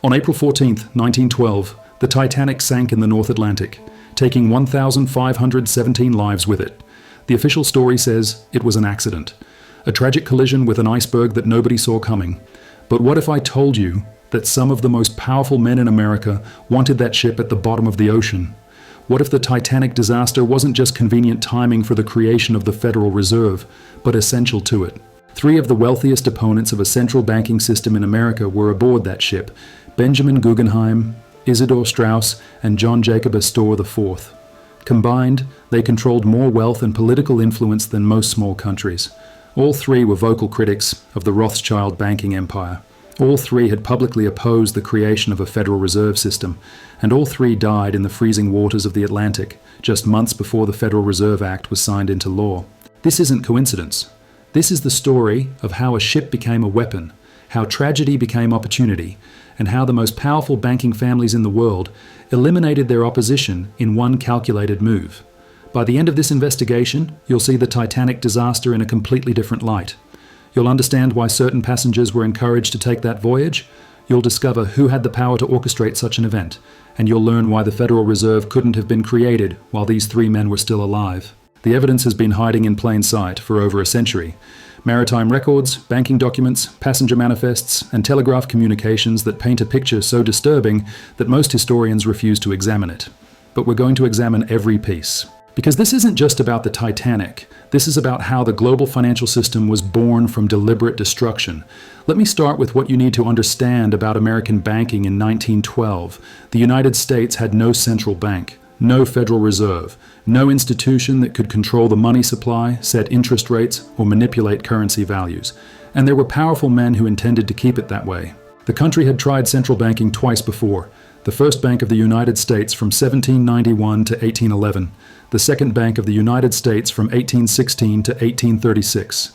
On April 14, 1912, the Titanic sank in the North Atlantic, taking 1,517 lives with it. The official story says it was an accident, a tragic collision with an iceberg that nobody saw coming. But what if I told you that some of the most powerful men in America wanted that ship at the bottom of the ocean? What if the Titanic disaster wasn't just convenient timing for the creation of the Federal Reserve, but essential to it? Three of the wealthiest opponents of a central banking system in America were aboard that ship: Benjamin Guggenheim, Isidor Straus, and John Jacob Astor IV. Combined, they controlled more wealth and political influence than most small countries. All three were vocal critics of the Rothschild banking empire. All three had publicly opposed the creation of a Federal Reserve System, and all three died in the freezing waters of the Atlantic, just months before the Federal Reserve Act was signed into law. This isn't coincidence. This is the story of how a ship became a weapon, how tragedy became opportunity, and how the most powerful banking families in the world eliminated their opposition in one calculated move. By the end of this investigation, you'll see the Titanic disaster in a completely different light. You'll understand why certain passengers were encouraged to take that voyage. You'll discover who had the power to orchestrate such an event, and you'll learn why the Federal Reserve couldn't have been created while these three men were still alive. The evidence has been hiding in plain sight for over a century. Maritime records, banking documents, passenger manifests, and telegraph communications that paint a picture so disturbing that most historians refuse to examine it. But we're going to examine every piece. Because this isn't just about the Titanic. This is about how the global financial system was born from deliberate destruction. Let me start with what you need to understand about American banking in 1912. The United States had no central bank, no Federal Reserve, no institution that could control the money supply, set interest rates, or manipulate currency values. And there were powerful men who intended to keep it that way. The country had tried central banking twice before. The first Bank of the United States from 1791 to 1811. The Second Bank of the United States from 1816 to 1836.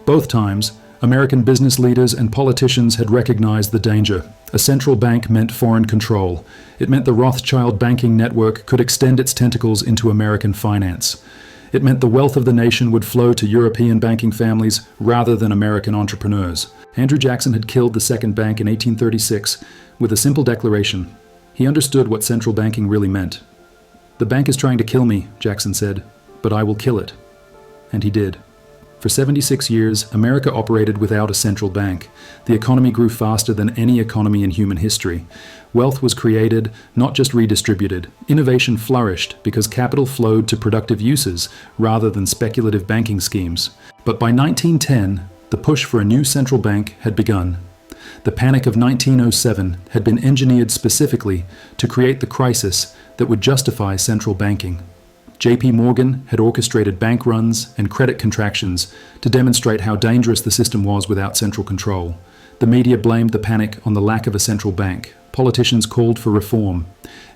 Both times, American business leaders and politicians had recognized the danger. A central bank meant foreign control. It meant the Rothschild banking network could extend its tentacles into American finance. It meant the wealth of the nation would flow to European banking families rather than American entrepreneurs. Andrew Jackson had killed the Second Bank in 1836 with a simple declaration. He understood what central banking really meant. "The bank is trying to kill me," Jackson said, "but I will kill it." And he did. For 76 years, America operated without a central bank. The economy grew faster than any economy in human history. Wealth was created, not just redistributed. Innovation flourished because capital flowed to productive uses rather than speculative banking schemes. But by 1910, the push for a new central bank had begun. The Panic of 1907 had been engineered specifically to create the crisis that would justify central banking. J.P. Morgan had orchestrated bank runs and credit contractions to demonstrate how dangerous the system was without central control. The media blamed the panic on the lack of a central bank. Politicians called for reform.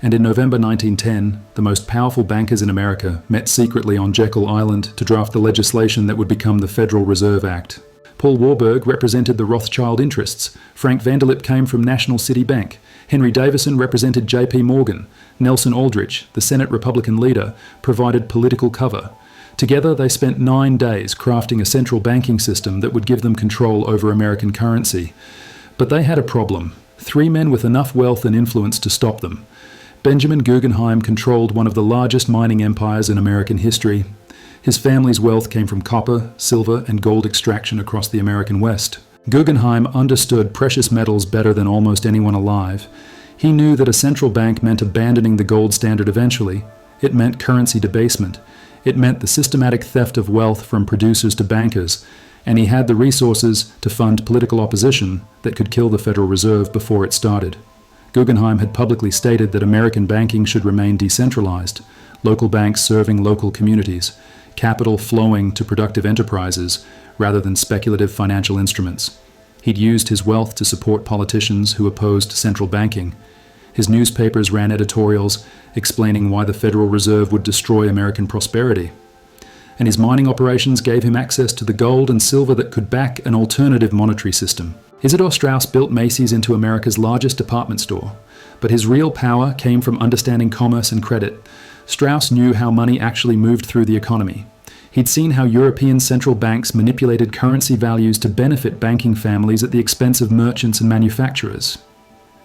And in November 1910, the most powerful bankers in America met secretly on Jekyll Island to draft the legislation that would become the Federal Reserve Act. Paul Warburg represented the Rothschild interests. Frank Vanderlip came from National City Bank. Henry Davison represented J.P. Morgan. Nelson Aldrich, the Senate Republican leader, provided political cover. Together, they spent 9 days crafting a central banking system that would give them control over American currency. But they had a problem. Three men with enough wealth and influence to stop them. Benjamin Guggenheim controlled one of the largest mining empires in American history. His family's wealth came from copper, silver, and gold extraction across the American West. Guggenheim understood precious metals better than almost anyone alive. He knew that a central bank meant abandoning the gold standard eventually. It meant currency debasement. It meant the systematic theft of wealth from producers to bankers. And he had the resources to fund political opposition that could kill the Federal Reserve before it started. Guggenheim had publicly stated that American banking should remain decentralized, local banks serving local communities, capital flowing to productive enterprises rather than speculative financial instruments. He'd used his wealth to support politicians who opposed central banking. His newspapers ran editorials explaining why the Federal Reserve would destroy American prosperity. And his mining operations gave him access to the gold and silver that could back an alternative monetary system. Isidor Straus built Macy's into America's largest department store, but his real power came from understanding commerce and credit. Straus knew how money actually moved through the economy. He'd seen how European central banks manipulated currency values to benefit banking families at the expense of merchants and manufacturers.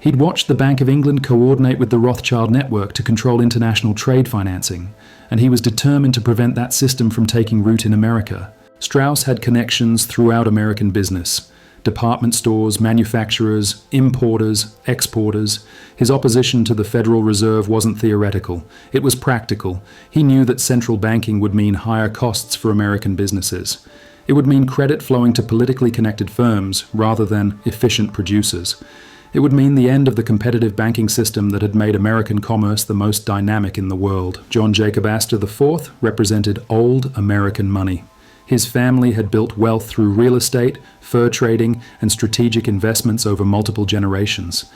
He'd watched the Bank of England coordinate with the Rothschild network to control international trade financing, and he was determined to prevent that system from taking root in America. Straus had connections throughout American business: department stores, manufacturers, importers, exporters. His opposition to the Federal Reserve wasn't theoretical, it was practical. He knew that central banking would mean higher costs for American businesses. It would mean credit flowing to politically connected firms rather than efficient producers. It would mean the end of the competitive banking system that had made American commerce the most dynamic in the world. John Jacob Astor IV represented old American money. His family had built wealth through real estate, fur trading, and strategic investments over multiple generations.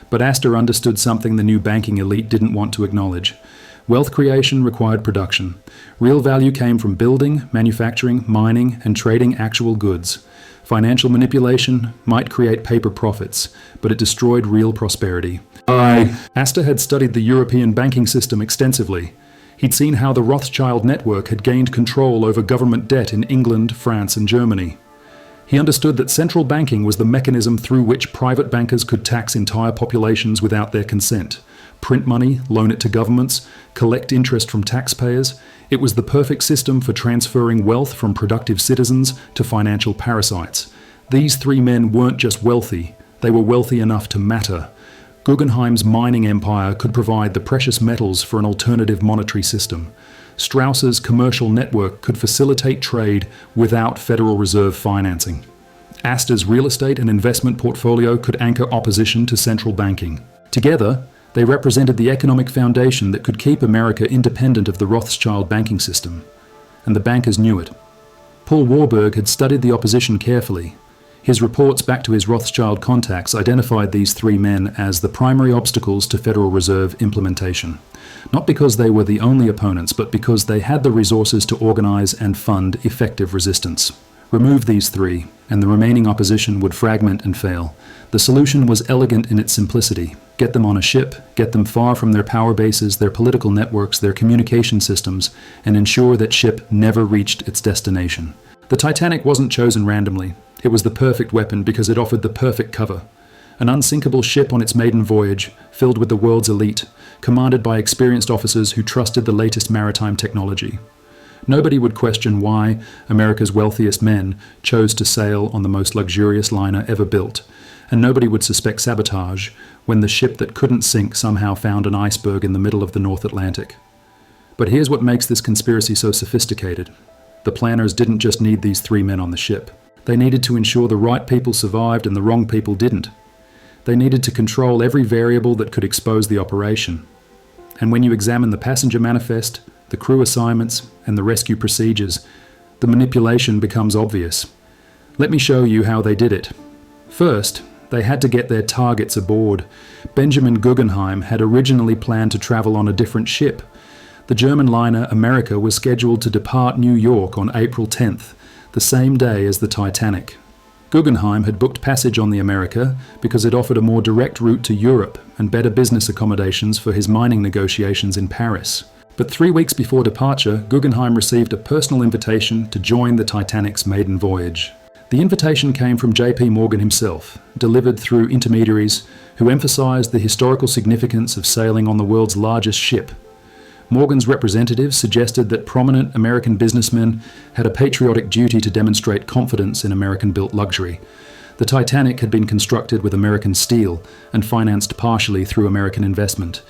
But Astor understood something the new banking elite didn't want to acknowledge. Wealth creation required production. Real value came from building, manufacturing, mining, and trading actual goods. Financial manipulation might create paper profits, but it destroyed real prosperity. Astor had studied the European banking system extensively. He'd seen how the Rothschild network had gained control over government debt in England, France, and Germany. He understood that central banking was the mechanism through which private bankers could tax entire populations without their consent, print money, loan it to governments, collect interest from taxpayers. It was the perfect system for transferring wealth from productive citizens to financial parasites. These three men weren't just wealthy, they were wealthy enough to matter. Guggenheim's mining empire could provide the precious metals for an alternative monetary system. Straus's commercial network could facilitate trade without Federal Reserve financing. Astor's real estate and investment portfolio could anchor opposition to central banking. Together, they represented the economic foundation that could keep America independent of the Rothschild banking system. And the bankers knew it. Paul Warburg had studied the opposition carefully. His reports back to his Rothschild contacts identified these three men as the primary obstacles to Federal Reserve implementation. Not because they were the only opponents, but because they had the resources to organize and fund effective resistance. Remove these three, and the remaining opposition would fragment and fail. The solution was elegant in its simplicity. Get them on a ship, get them far from their power bases, their political networks, their communication systems, and ensure that ship never reached its destination. The Titanic wasn't chosen randomly. It was the perfect weapon because it offered the perfect cover. An unsinkable ship on its maiden voyage, filled with the world's elite, commanded by experienced officers who trusted the latest maritime technology. Nobody would question why America's wealthiest men chose to sail on the most luxurious liner ever built, and nobody would suspect sabotage when the ship that couldn't sink somehow found an iceberg in the middle of the North Atlantic. But here's what makes this conspiracy so sophisticated. The planners didn't just need these three men on the ship. They needed to ensure the right people survived and the wrong people didn't. They needed to control every variable that could expose the operation. And when you examine the passenger manifest, the crew assignments, and the rescue procedures, the manipulation becomes obvious. Let me show you how they did it. First, they had to get their targets aboard. Benjamin Guggenheim had originally planned to travel on a different ship. The German liner America was scheduled to depart New York on April 10th, the same day as the Titanic. Guggenheim had booked passage on the America because it offered a more direct route to Europe and better business accommodations for his mining negotiations in Paris. But 3 weeks before departure, Guggenheim received a personal invitation to join the Titanic's maiden voyage. The invitation came from J.P. Morgan himself, delivered through intermediaries who emphasized the historical significance of sailing on the world's largest ship. Morgan's representatives suggested that prominent American businessmen had a patriotic duty to demonstrate confidence in American-built luxury. The Titanic had been constructed with American steel and financed partially through American investment.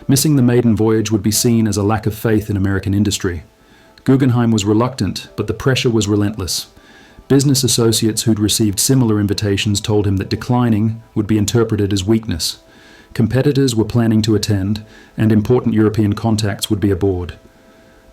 Missing the maiden voyage would be seen as a lack of faith in American industry. Guggenheim was reluctant, but the pressure was relentless. Business associates who'd received similar invitations told him that declining would be interpreted as weakness. Competitors were planning to attend, and important European contacts would be aboard.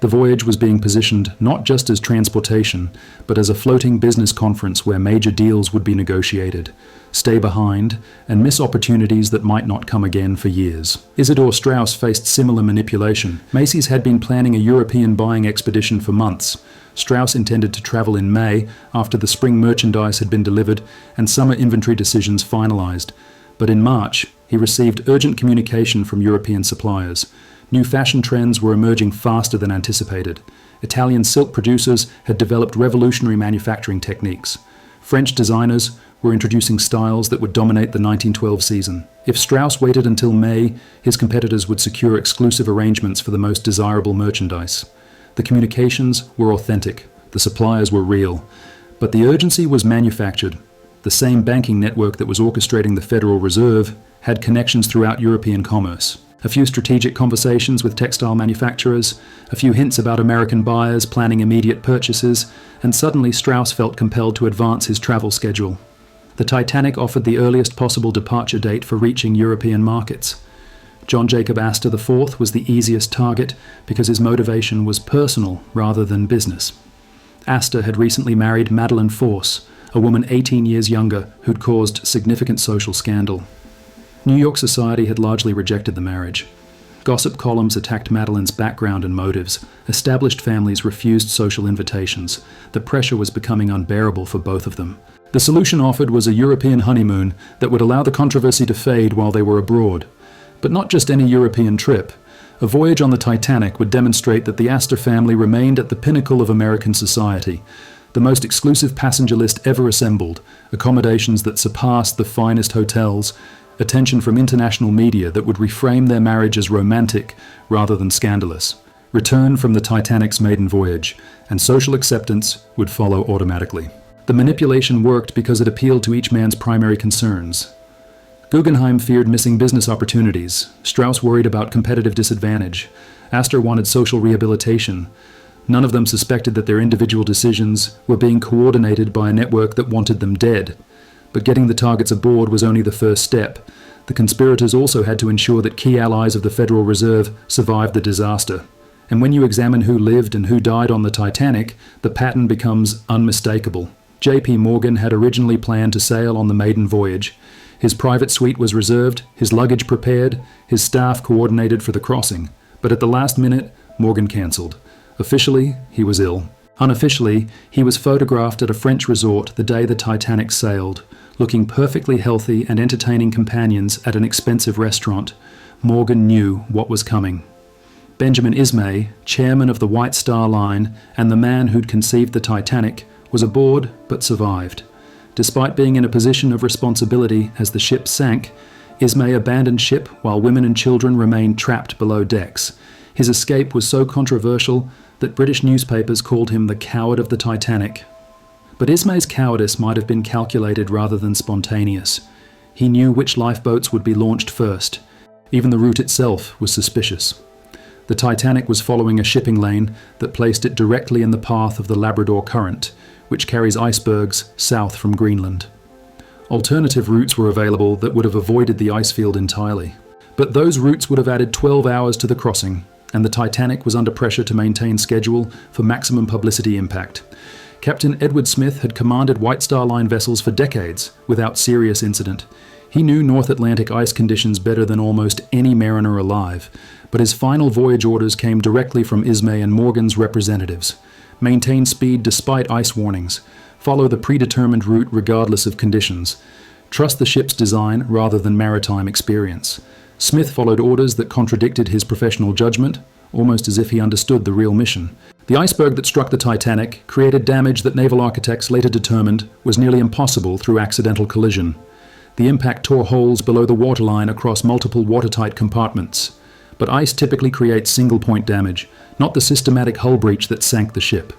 The voyage was being positioned not just as transportation, but as a floating business conference where major deals would be negotiated. Stay behind, and miss opportunities that might not come again for years. Isidor Straus faced similar manipulation. Macy's had been planning a European buying expedition for months. Straus intended to travel in May after the spring merchandise had been delivered and summer inventory decisions finalized. But in March, he received urgent communication from European suppliers. New fashion trends were emerging faster than anticipated. Italian silk producers had developed revolutionary manufacturing techniques. French designers were introducing styles that would dominate the 1912 season. If Straus waited until May, his competitors would secure exclusive arrangements for the most desirable merchandise. The communications were authentic, the suppliers were real, but the urgency was manufactured. The same banking network that was orchestrating the Federal Reserve had connections throughout European commerce. A few strategic conversations with textile manufacturers, a few hints about American buyers planning immediate purchases, and suddenly Straus felt compelled to advance his travel schedule. The Titanic offered the earliest possible departure date for reaching European markets. John Jacob Astor IV was the easiest target because his motivation was personal rather than business. Astor had recently married Madeline Force, a woman 18 years younger who'd caused significant social scandal. New York society had largely rejected the marriage. Gossip columns attacked Madeline's background and motives. Established families refused social invitations. The pressure was becoming unbearable for both of them. The solution offered was a European honeymoon that would allow the controversy to fade while they were abroad. But not just any European trip. A voyage on the Titanic would demonstrate that the Astor family remained at the pinnacle of American society. The most exclusive passenger list ever assembled, accommodations that surpassed the finest hotels, attention from international media that would reframe their marriage as romantic rather than scandalous, return from the Titanic's maiden voyage, and social acceptance would follow automatically. The manipulation worked because it appealed to each man's primary concerns. Guggenheim feared missing business opportunities. Straus worried about competitive disadvantage. Astor wanted social rehabilitation. None of them suspected that their individual decisions were being coordinated by a network that wanted them dead. But getting the targets aboard was only the first step. The conspirators also had to ensure that key allies of the Federal Reserve survived the disaster. And when you examine who lived and who died on the Titanic, the pattern becomes unmistakable. J.P. Morgan had originally planned to sail on the maiden voyage. His private suite was reserved, his luggage prepared, his staff coordinated for the crossing. But at the last minute, Morgan cancelled. Officially, he was ill. Unofficially, he was photographed at a French resort the day the Titanic sailed, looking perfectly healthy and entertaining companions at an expensive restaurant. Morgan knew what was coming. Benjamin Ismay, chairman of the White Star Line and the man who'd conceived the Titanic, was aboard but survived. Despite being in a position of responsibility as the ship sank, Ismay abandoned ship while women and children remained trapped below decks. His escape was so controversial that British newspapers called him the coward of the Titanic. But Ismay's cowardice might have been calculated rather than spontaneous. He knew which lifeboats would be launched first. Even the route itself was suspicious. The Titanic was following a shipping lane that placed it directly in the path of the Labrador Current, which carries icebergs south from Greenland. Alternative routes were available that would have avoided the ice field entirely. But those routes would have added 12 hours to the crossing, and the Titanic was under pressure to maintain schedule for maximum publicity impact. Captain Edward Smith had commanded White Star Line vessels for decades without serious incident. He knew North Atlantic ice conditions better than almost any mariner alive, but his final voyage orders came directly from Ismay and Morgan's representatives. Maintain speed despite ice warnings. Follow the predetermined route regardless of conditions. Trust the ship's design rather than maritime experience. Smith followed orders that contradicted his professional judgment, almost as if he understood the real mission. The iceberg that struck the Titanic created damage that naval architects later determined was nearly impossible through accidental collision. The impact tore holes below the waterline across multiple watertight compartments. But ice typically creates single-point damage, not the systematic hull breach that sank the ship.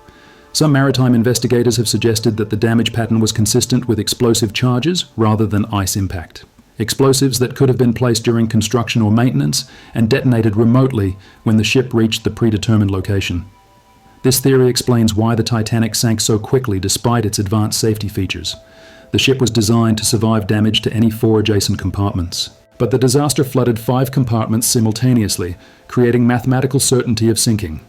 Some maritime investigators have suggested that the damage pattern was consistent with explosive charges rather than ice impact. Explosives that could have been placed during construction or maintenance and detonated remotely when the ship reached the predetermined location. This theory explains why the Titanic sank so quickly despite its advanced safety features. The ship was designed to survive damage to any 4 adjacent compartments. But the disaster flooded 5 compartments simultaneously, creating mathematical certainty of sinking.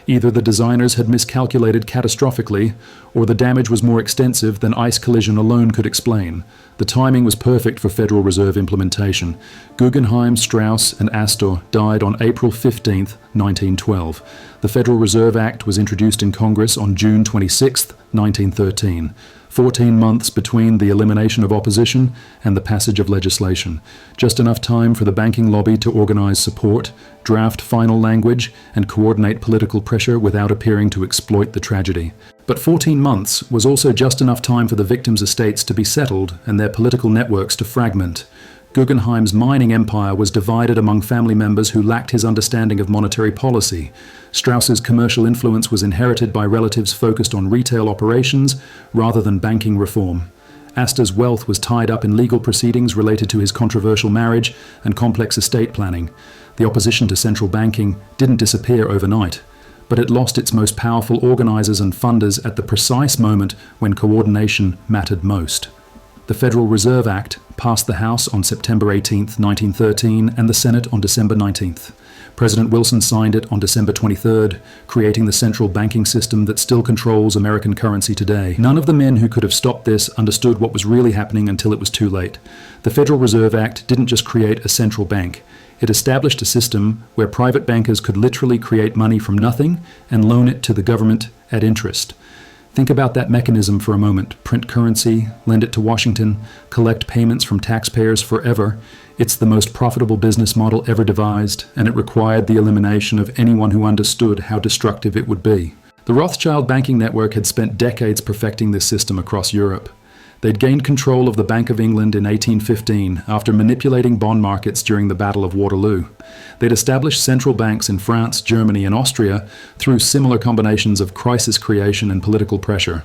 Either the designers had miscalculated catastrophically, or the damage was more extensive than ice collision alone could explain. The timing was perfect for Federal Reserve implementation. Guggenheim, Straus, and Astor died on April 15, 1912. The Federal Reserve Act was introduced in Congress on June 26, 1913. 14 months between the elimination of opposition and the passage of legislation. Just enough time for the banking lobby to organize support, draft final language, and coordinate political pressure without appearing to exploit the tragedy. But 14 months was also just enough time for the victims' estates to be settled and their political networks to fragment. Guggenheim's mining empire was divided among family members who lacked his understanding of monetary policy. Straus's commercial influence was inherited by relatives focused on retail operations rather than banking reform. Astor's wealth was tied up in legal proceedings related to his controversial marriage and complex estate planning. The opposition to central banking didn't disappear overnight, but it lost its most powerful organizers and funders at the precise moment when coordination mattered most. The Federal Reserve Act passed the House on September 18, 1913, and the Senate on December 19th. President Wilson signed it on December 23rd, creating the central banking system that still controls American currency today. None of the men who could have stopped this understood what was really happening until it was too late. The Federal Reserve Act didn't just create a central bank. It established a system where private bankers could literally create money from nothing and loan it to the government at interest. Think about that mechanism for a moment. Print currency, lend it to Washington, collect payments from taxpayers forever. It's the most profitable business model ever devised, and it required the elimination of anyone who understood how destructive it would be. The Rothschild banking network had spent decades perfecting this system across Europe. They'd gained control of the Bank of England in 1815 after manipulating bond markets during the Battle of Waterloo. They'd established central banks in France, Germany, and Austria through similar combinations of crisis creation and political pressure.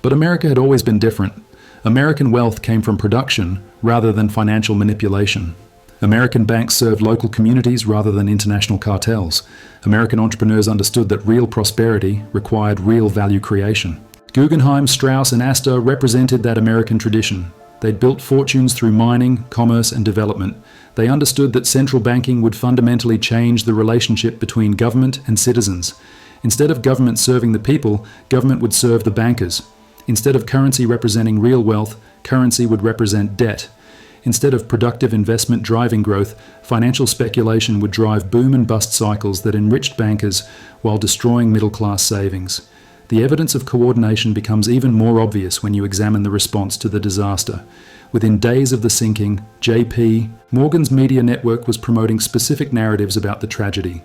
But America had always been different. American wealth came from production rather than financial manipulation. American banks served local communities rather than international cartels. American entrepreneurs understood that real prosperity required real value creation. Guggenheim, Straus, and Astor represented that American tradition. They'd built fortunes through mining, commerce, and development. They understood that central banking would fundamentally change the relationship between government and citizens. Instead of government serving the people, government would serve the bankers. Instead of currency representing real wealth, currency would represent debt. Instead of productive investment driving growth, financial speculation would drive boom and bust cycles that enriched bankers while destroying middle-class savings. The evidence of coordination becomes even more obvious when you examine the response to the disaster. Within days of the sinking, J.P. Morgan's media network was promoting specific narratives about the tragedy.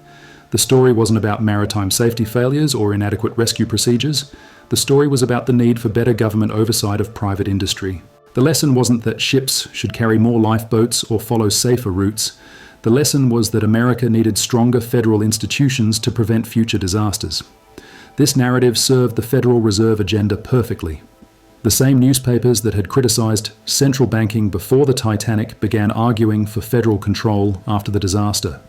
The story wasn't about maritime safety failures or inadequate rescue procedures. The story was about the need for better government oversight of private industry. The lesson wasn't that ships should carry more lifeboats or follow safer routes. The lesson was that America needed stronger federal institutions to prevent future disasters. This narrative served the Federal Reserve agenda perfectly. The same newspapers that had criticized central banking before the Titanic began arguing for federal control after the disaster.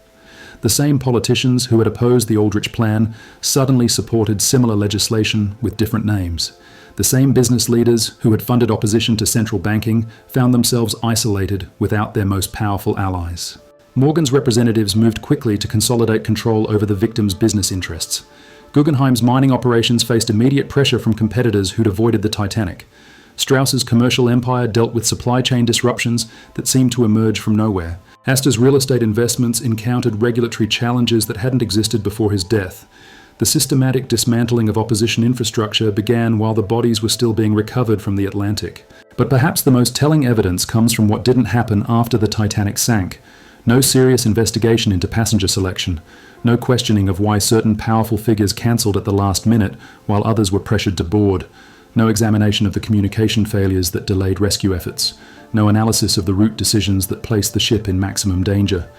The same politicians who had opposed the Aldrich Plan suddenly supported similar legislation with different names. The same business leaders who had funded opposition to central banking found themselves isolated without their most powerful allies. Morgan's representatives moved quickly to consolidate control over the victims' business interests. Guggenheim's mining operations faced immediate pressure from competitors who'd avoided the Titanic. Straus's commercial empire dealt with supply chain disruptions that seemed to emerge from nowhere. Astor's real estate investments encountered regulatory challenges that hadn't existed before his death. The systematic dismantling of opposition infrastructure began while the bodies were still being recovered from the Atlantic. But perhaps the most telling evidence comes from what didn't happen after the Titanic sank. No serious investigation into passenger selection. No questioning of why certain powerful figures cancelled at the last minute while others were pressured to board. No examination of the communication failures that delayed rescue efforts. No analysis of the route decisions that placed the ship in maximum danger.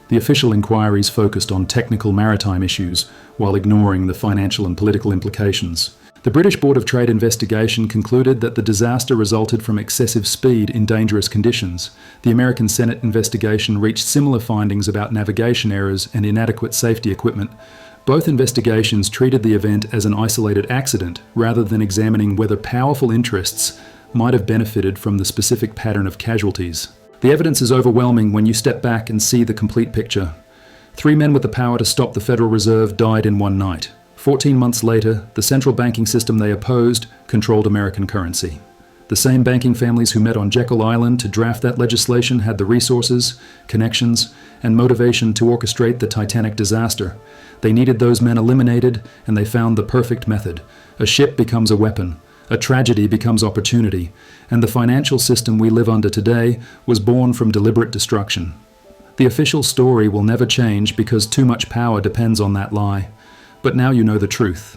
The official inquiries focused on technical maritime issues while ignoring the financial and political implications. The British Board of Trade investigation concluded that the disaster resulted from excessive speed in dangerous conditions. The American Senate investigation reached similar findings about navigation errors and inadequate safety equipment. Both investigations treated the event as an isolated accident rather than examining whether powerful interests might have benefited from the specific pattern of casualties. The evidence is overwhelming when you step back and see the complete picture. 3 men with the power to stop the Federal Reserve died in one night. 14 months later, the central banking system they opposed controlled American currency. The same banking families who met on Jekyll Island to draft that legislation had the resources, connections, and motivation to orchestrate the Titanic disaster. They needed those men eliminated, and they found the perfect method. A ship becomes a weapon. A tragedy becomes opportunity, and the financial system we live under today was born from deliberate destruction. The official story will never change because too much power depends on that lie. But now you know the truth.